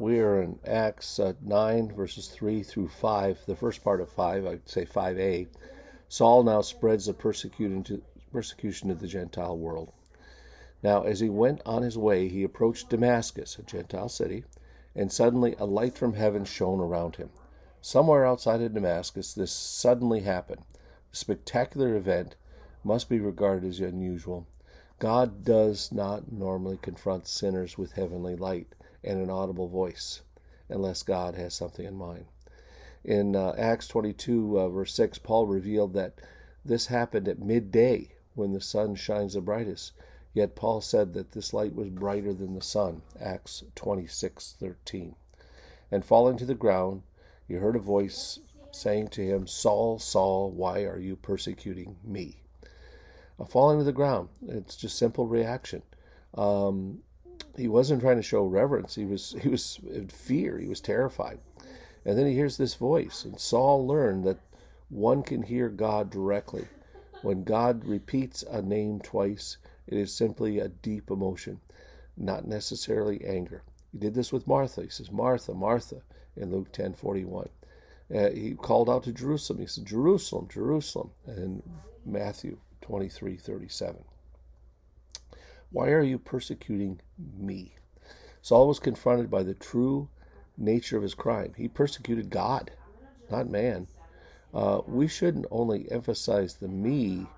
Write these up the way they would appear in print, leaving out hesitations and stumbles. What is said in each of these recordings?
We are in Acts 9, verses 3 through 5. The first part of 5, I'd say 5a. Saul now spreads the persecution to the Gentile world. Now, as he went on his way, he approached Damascus, a Gentile city, and suddenly a light from heaven shone around him. Somewhere outside of Damascus, this suddenly happened. The spectacular event must be regarded as unusual. God does not normally confront sinners with heavenly light and an audible voice, unless God has something in mind. In Acts 22, verse 6, Paul revealed that this happened at midday when the sun shines the brightest. Yet Paul said that this light was brighter than the sun, Acts 26:13. And falling to the ground, he heard a voice saying to him, Saul, Saul, why are you persecuting me? Falling to the ground, it's just simple reaction. He wasn't trying to show reverence. He was in fear. He was terrified. And then he hears this voice. And Saul learned that one can hear God directly. When God repeats a name twice, it is simply a deep emotion, not necessarily anger. He did this with Martha. He says, Martha, Martha, in Luke 10:41. He called out to Jerusalem. He said, Jerusalem, Jerusalem, in Matthew 23:37. Why are you persecuting me? Saul was confronted by the true nature of his crime. He persecuted God, not man. We shouldn't only emphasize the me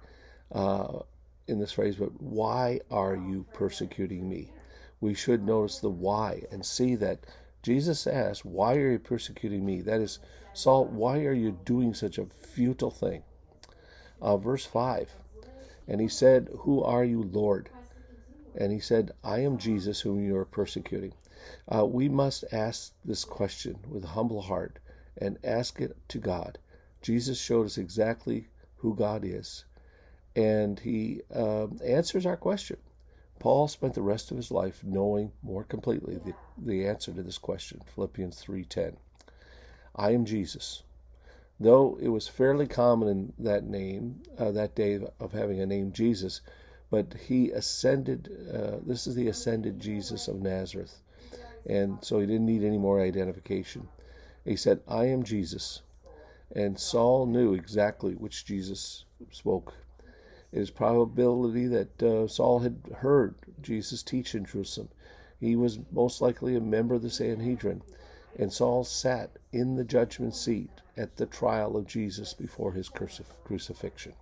in this phrase, but why are you persecuting me? We should notice the why and see that Jesus asked, why are you persecuting me? That is, Saul, why are you doing such a futile thing? Verse 5, and he said, who are you, Lord? And he said, I am Jesus whom you are persecuting. We must ask this question with a humble heart and ask it to God. Jesus showed us exactly who God is, and he answers our question. Paul spent the rest of his life knowing more completely the answer to this question. Philippians 3:10. I am Jesus. Though it was fairly common in that day of having a name Jesus, but he ascended, this is the ascended Jesus of Nazareth. And so he didn't need any more identification. He said, I am Jesus. And Saul knew exactly which Jesus spoke. It is probability that Saul had heard Jesus teach in Jerusalem. He was most likely a member of the Sanhedrin. And Saul sat in the judgment seat at the trial of Jesus before his crucifixion.